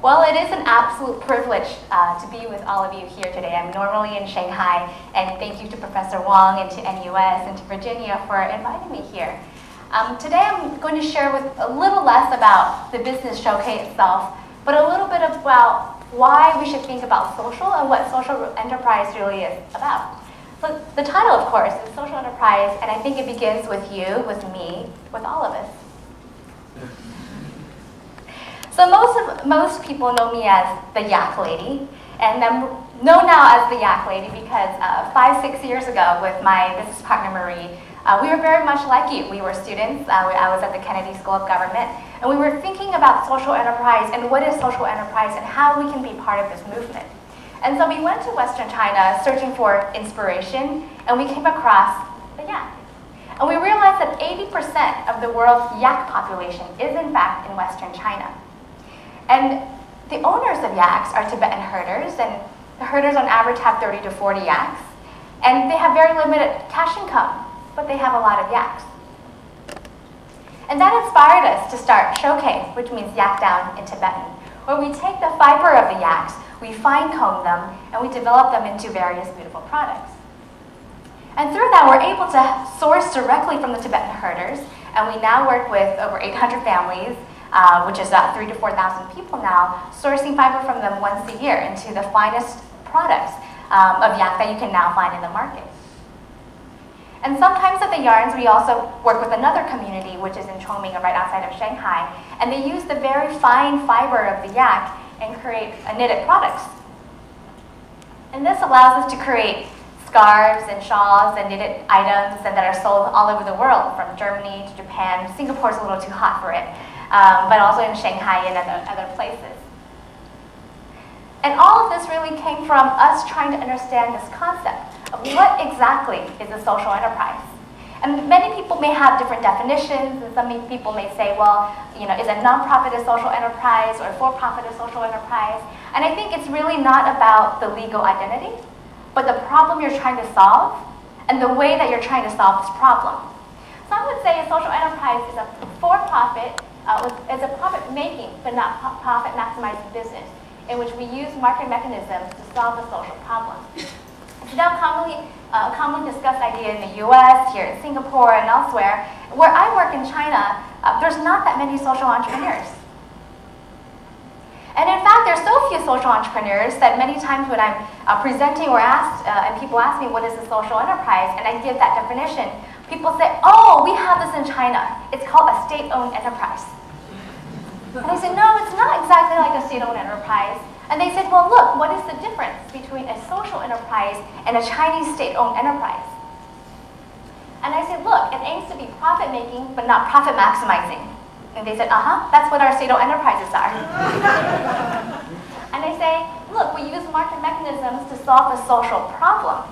Well, it is an absolute privilege to be with all of you here today. I'm normally in Shanghai, and thank you to Professor Wong and to NUS and to Virginia for inviting me here. Today I'm going to share with a little less about the business Shokay itself, but a little bit about why we should think about social and what social enterprise really is about. So the title, of course, is Social Enterprise, and I think it begins with you, with me, with all of us. So most people know me as the Yak Lady, and I'm known now as the Yak Lady because 5-6 years ago with my business partner Marie, we were very much like you. We were students. I was at the Kennedy School of Government, and we were thinking about social enterprise and what is social enterprise and how we can be part of this movement. And so we went to Western China searching for inspiration, and we came across the Yak. And we realized that 80% of the world's Yak population is in fact in Western China. And the owners of yaks are Tibetan herders, and the herders on average have 30 to 40 yaks. And they have very limited cash income, but they have a lot of yaks. And that inspired us to start Shokay, which means yak down in Tibetan, where we take the fiber of the yaks, we fine comb them, and we develop them into various beautiful products. And through that, we're able to source directly from the Tibetan herders, and we now work with over 800 families, which is about 3,000 to 4,000 people now, sourcing fiber from them once a year into the finest products of yak that you can now find in the market. And sometimes at the yarns, we also work with another community, which is in Chongming, right outside of Shanghai, and they use the very fine fiber of the yak and create knitted products. And this allows us to create scarves and shawls and knitted items and that are sold all over the world, from Germany to Japan. Singapore's a little too hot for it, but also in Shanghai and other places. And all of this really came from us trying to understand this concept of what exactly is a social enterprise. And many people may have different definitions, and some people may say, well, is a nonprofit a social enterprise or a for-profit a social enterprise? And I think it's really not about the legal identity, but the problem you're trying to solve and the way that you're trying to solve this problem. So I would say a social enterprise is a for-profit, is a profit-making but not profit-maximizing business in which we use market mechanisms to solve the social problem. It's now commonly discussed idea in the US, here in Singapore, and elsewhere. Where I work in China, there's not that many social entrepreneurs. And in fact, there's so few social entrepreneurs that many times when I'm presenting or asked, and people ask me what is a social enterprise, and I give that definition, people say, oh, we have this in China. It's called a state-owned enterprise. And I said, no, it's not exactly like a state-owned enterprise. And they said, well, look, what is the difference between a social enterprise and a Chinese state-owned enterprise? And I said, look, it aims to be profit-making, but not profit-maximizing. And they said, that's what our state-owned enterprises are. And I say, look, we use market mechanisms to solve a social problem.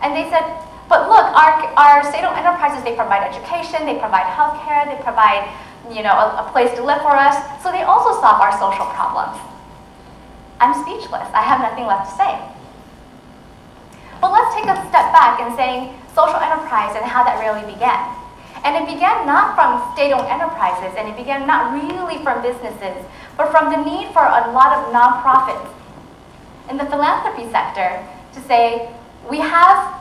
And they said, but look, our state-owned enterprises, they provide education, they provide healthcare, they provide a place to live for us, so they also solve our social problems. I'm speechless. I have nothing left to say. But let's take a step back and saying social enterprise and how that really began. And it began not from state-owned enterprises, and it began not really from businesses, but from the need for a lot of nonprofits in the philanthropy sector to say, we have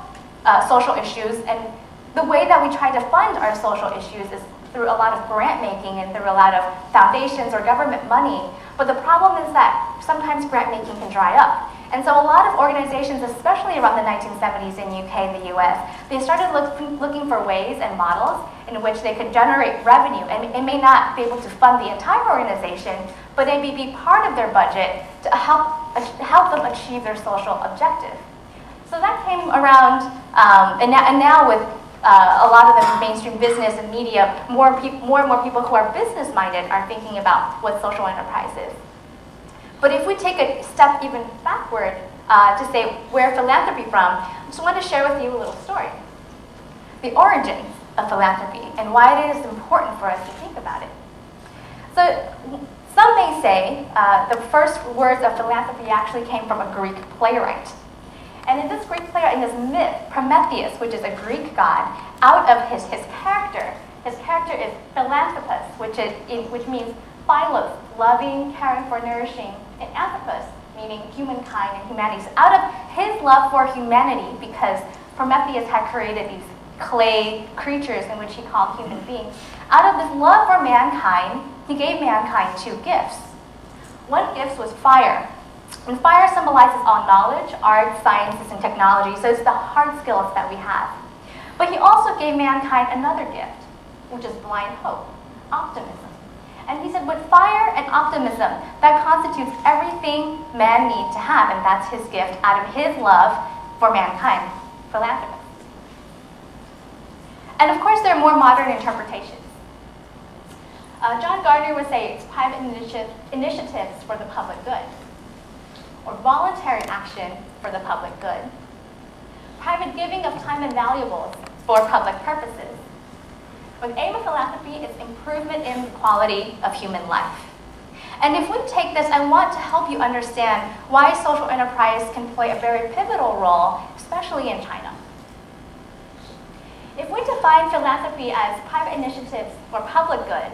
social issues, and the way that we try to fund our social issues is through a lot of grant making and through a lot of foundations or government money. But the problem is that sometimes grant making can dry up. And so a lot of organizations, especially around the 1970s in UK and the US, they started looking for ways and models in which they could generate revenue. And it may not be able to fund the entire organization, but it may be part of their budget to help them achieve their social objective. So that came around, and now with a lot of the mainstream business and media, more and more people who are business-minded are thinking about what social enterprise is. But if we take a step even backward to say where philanthropy from, I just want to share with you a little story. The origins of philanthropy and why it is important for us to think about it. So some may say the first words of philanthropy actually came from a Greek playwright. And in this Greek playwright, in this myth, Prometheus, which is a Greek god, out of his character is philanthropus, which means philos, loving, caring for, nourishing, and anthropos, meaning humankind and humanity. So out of his love for humanity, because Prometheus had created these clay creatures in which he called human beings, out of this love for mankind, he gave mankind two gifts. One gift was fire. And fire symbolizes all knowledge, art, sciences, and technology, so it's the hard skills that we have. But he also gave mankind another gift, which is blind hope, optimism. And he said with fire and optimism, that constitutes everything man needs to have, and that's his gift out of his love for mankind, philanthropy. And of course, there are more modern interpretations. John Gardner would say it's private initiatives for the public good, or voluntary action for the public good, private giving of time and valuables for public purposes. The aim of philanthropy is improvement in the quality of human life. And if we take this, I want to help you understand why social enterprise can play a very pivotal role, especially in China. If we define philanthropy as private initiatives for public good,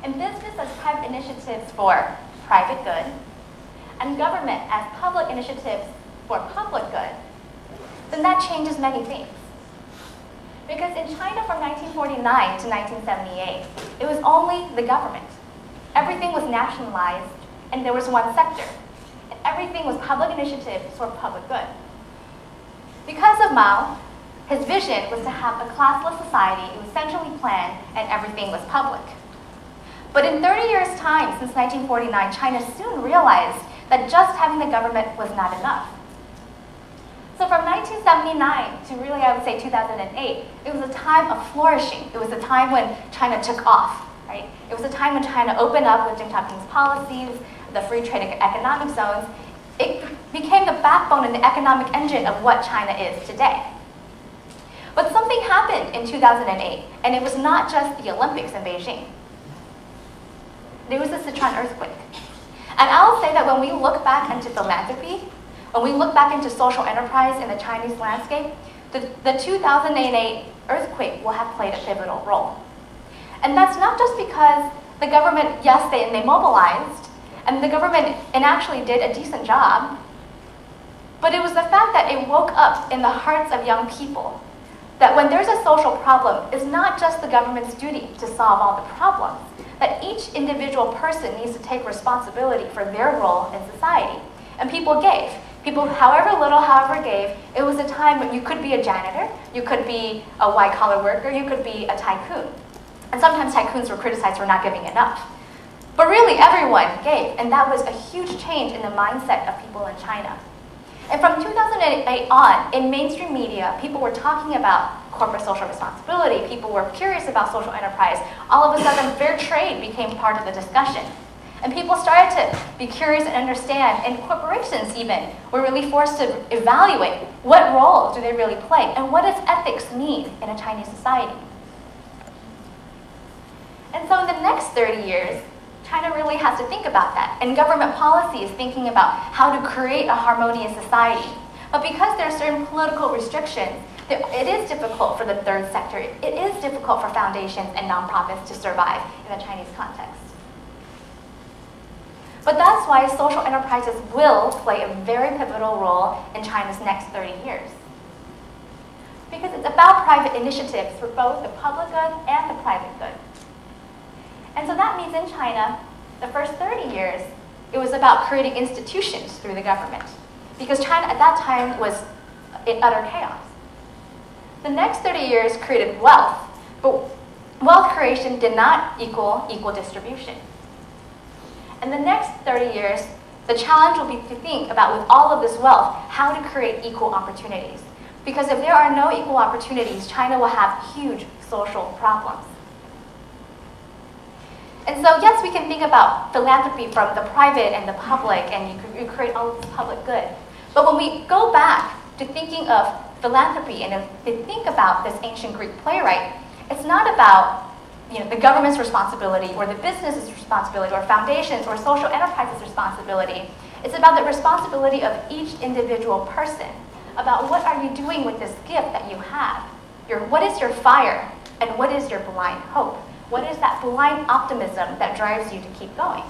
and business as private initiatives for private good, and government as public initiatives for public good, then that changes many things. Because in China from 1949 to 1978, it was only the government. Everything was nationalized, and there was one sector. And everything was public initiatives for public good. Because of Mao, his vision was to have a classless society. It was centrally planned, and everything was public. But in 30 years' time, since 1949, China soon realized that just having the government was not enough. So from 1979 to really, I would say, 2008, it was a time of flourishing. It was a time when China took off, right? It was a time when China opened up with Deng Xiaoping's policies, the free trade economic zones. It became the backbone and the economic engine of what China is today. But something happened in 2008, and it was not just the Olympics in Beijing. There was the Sichuan earthquake. And I'll say that when we look back into philanthropy, when we look back into social enterprise in the Chinese landscape, the 2008 earthquake will have played a pivotal role. And that's not just because the government, yes, they mobilized, and the government actually did a decent job, but it was the fact that it woke up in the hearts of young people that when there's a social problem, it's not just the government's duty to solve all the problems, that each individual person needs to take responsibility for their role in society. And people gave. People, however little, however gave. It was a time when you could be a janitor, you could be a white-collar worker, you could be a tycoon. And sometimes tycoons were criticized for not giving enough. But really, everyone gave, and that was a huge change in the mindset of people in China. And from 2008 on, in mainstream media, people were talking about corporate social responsibility. People were curious about social enterprise. All of a sudden, fair trade became part of the discussion. And people started to be curious and understand, and corporations even were really forced to evaluate what role do they really play, and what does ethics mean in a Chinese society. And so in the next 30 years, China really has to think about that. And government policy is thinking about how to create a harmonious society. But because there are certain political restrictions, it is difficult for the third sector. It is difficult for foundations and nonprofits to survive in the Chinese context. But that's why social enterprises will play a very pivotal role in China's next 30 years. Because it's about private initiatives for both the public good and the private good. And so that means in China, the first 30 years, it was about creating institutions through the government. Because China at that time was in utter chaos. The next 30 years created wealth, but wealth creation did not equal equal distribution. And the next 30 years, the challenge will be to think about, with all of this wealth, how to create equal opportunities. Because if there are no equal opportunities, China will have huge social problems. And so, yes, we can think about philanthropy from the private and the public, and you create all this public good. But when we go back to thinking of philanthropy and to think about this ancient Greek playwright, it's not about the government's responsibility or the business's responsibility or foundations or social enterprises' responsibility. It's about the responsibility of each individual person, about what are you doing with this gift that you have. What is your fire and what is your blind hope? What is that blind optimism that drives you to keep going?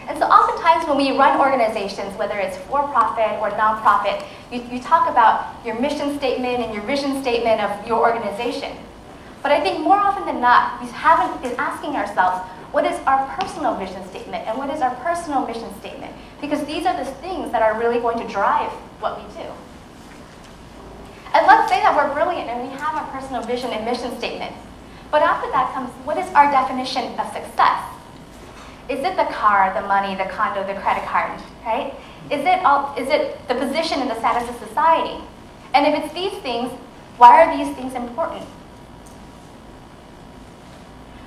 And so oftentimes when we run organizations, whether it's for-profit or nonprofit, you talk about your mission statement and your vision statement of your organization. But I think more often than not, we haven't been asking ourselves, what is our personal vision statement and what is our personal mission statement? Because these are the things that are really going to drive what we do. And let's say that we're brilliant and we have a personal vision and mission statement. But after that comes, what is our definition of success? Is it the car, the money, the condo, the credit card, right? Is it the position and the status of society? And if it's these things, why are these things important?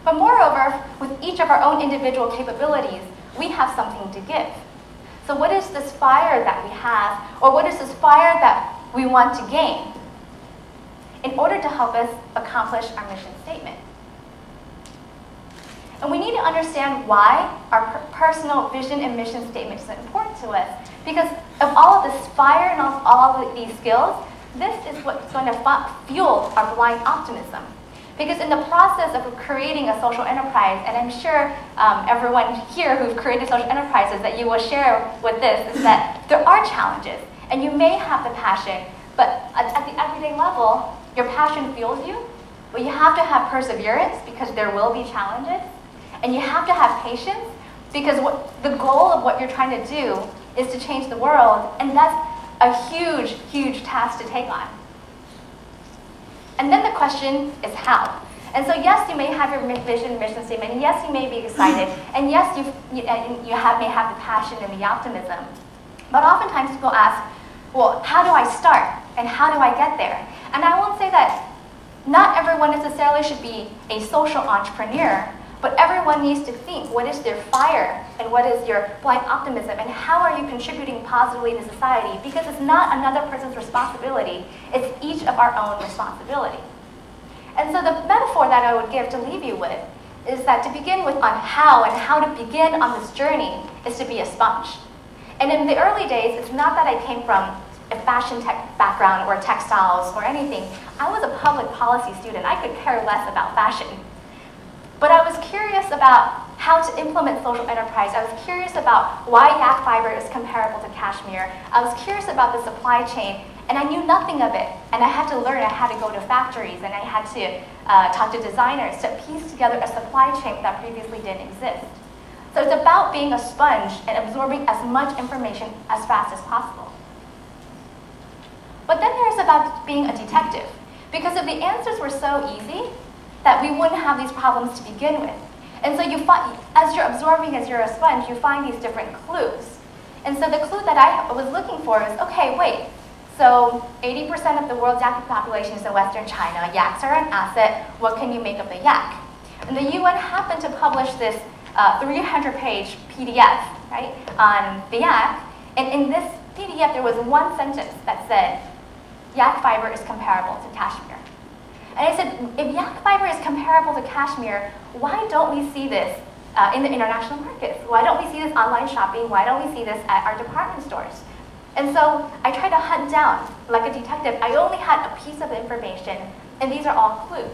But moreover, with each of our own individual capabilities, we have something to give. So what is this fire that we have, or what is this fire that we want to gain in order to help us accomplish our mission statement? And we need to understand why our personal vision and mission statement is important to us. Because of all of this fire and all of these skills, this is what's going to fuel our blind optimism. Because in the process of creating a social enterprise, and I'm sure everyone here who's created social enterprises that you will share with this, is that there are challenges. And you may have the passion, but at the everyday level, your passion fuels you. But you have to have perseverance because there will be challenges. And you have to have patience because the goal of what you're trying to do is to change the world. And that's a huge, huge task to take on. And then the question is how. And so yes, you may have your vision, mission statement, and yes, you may be excited, and yes, may have the passion and the optimism. But oftentimes people ask, well, how do I start? And how do I get there? And I won't say that not everyone necessarily should be a social entrepreneur, but everyone needs to think, what is their fire? And what is your blind optimism? And how are you contributing positively to society? Because it's not another person's responsibility. It's each of our own responsibility. And so the metaphor that I would give to leave you with is that to begin with on how and how to begin on this journey is to be a sponge. And in the early days, it's not that I came from a fashion tech background or textiles or anything. I was a public policy student. I could care less about fashion. But I was curious about how to implement social enterprise. I was curious about why yak fiber is comparable to cashmere. I was curious about the supply chain, and I knew nothing of it. And I had to learn. I had to go to factories, and I had to talk to designers to piece together a supply chain that previously didn't exist. So it's about being a sponge and absorbing as much information as fast as possible. But then there's about being a detective. Because if the answers were so easy, that we wouldn't have these problems to begin with. And so you find, as you're absorbing, as you're a sponge, you find these different clues. And so the clue that I was looking for is, okay, wait, so 80% of the world's yak population is in Western China. Yaks are an asset. What can you make of the yak? And the UN happened to publish this 300-page PDF, right, on the yak. And in this PDF, there was one sentence that said, yak fiber is comparable to cashmere. And I said, if yak fiber is comparable to cashmere, why don't we see this in the international markets? Why don't we see this online shopping? Why don't we see this at our department stores? And so I tried to hunt down, like a detective. I only had a piece of information, and these are all clues.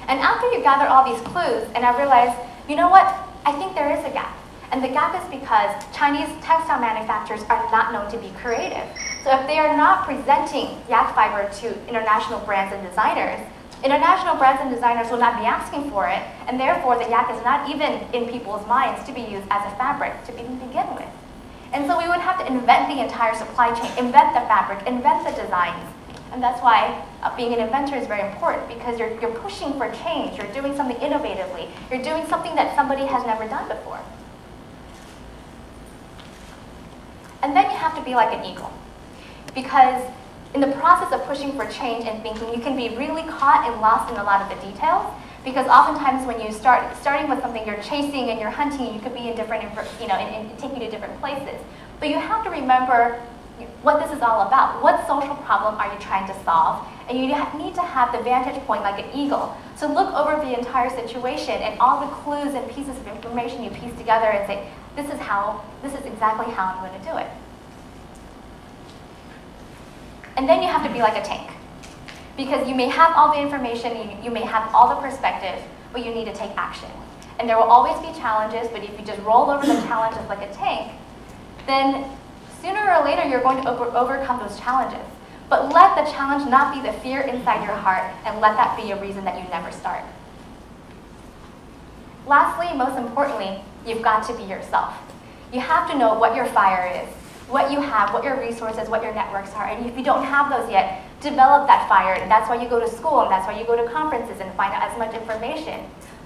And after you gather all these clues, and I realized, you know what? I think there is a gap. And the gap is because Chinese textile manufacturers are not known to be creative. So if they are not presenting yak fiber to international brands and designers, international brands and designers will not be asking for it, and therefore the yak is not even in people's minds to be used as a fabric to begin with. And so we would have to invent the entire supply chain, invent the fabric, invent the designs. And that's why being an inventor is very important, because you're pushing for change, you're doing something innovatively, you're doing something that somebody has never done before. And then you have to be like an eagle. Because in the process of pushing for change and thinking, you can be really caught and lost in a lot of the details. Because oftentimes when you starting with something, you're chasing and you're hunting, you could be in different, and take you to different places. But you have to remember what this is all about. What social problem are you trying to solve? And you need to have the vantage point like an eagle. So look over the entire situation and all the clues and pieces of information you piece together and say, this is exactly how I'm going to do it. And then you have to be like a tank. Because you may have all the information, you may have all the perspective, but you need to take action. And there will always be challenges, but if you just roll over the challenges like a tank, then sooner or later you're going to overcome those challenges. But let the challenge not be the fear inside your heart, and let that be a reason that you never start. Lastly, most importantly, you've got to be yourself. You have to know what your fire is, what you have, what your resources, what your networks are. And if you don't have those yet, develop that fire. And that's why you go to school, and that's why you go to conferences and find out as much information.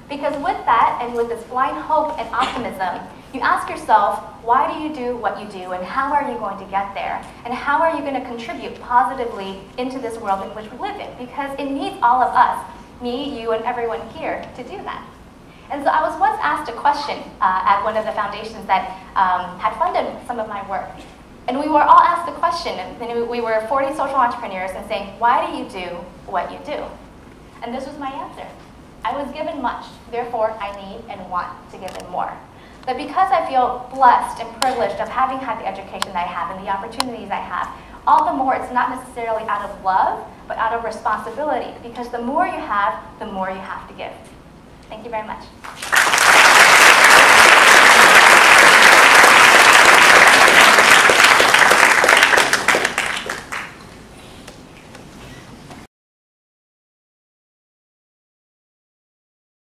Because with that, and with this blind hope and optimism, you ask yourself, why do you do what you do, and how are you going to get there? And how are you going to contribute positively into this world in which we live in? Because it needs all of us, me, you, and everyone here, to do that. And so I was once asked a question at one of the foundations that had funded some of my work. And we were all asked the question, and we were 40 social entrepreneurs, and saying, why do you do what you do? And this was my answer. I was given much, therefore I need and want to give it more. That because I feel blessed and privileged of having had the education that I have and the opportunities I have, all the more it's not necessarily out of love, but out of responsibility. Because the more you have, the more you have to give. Thank you very much.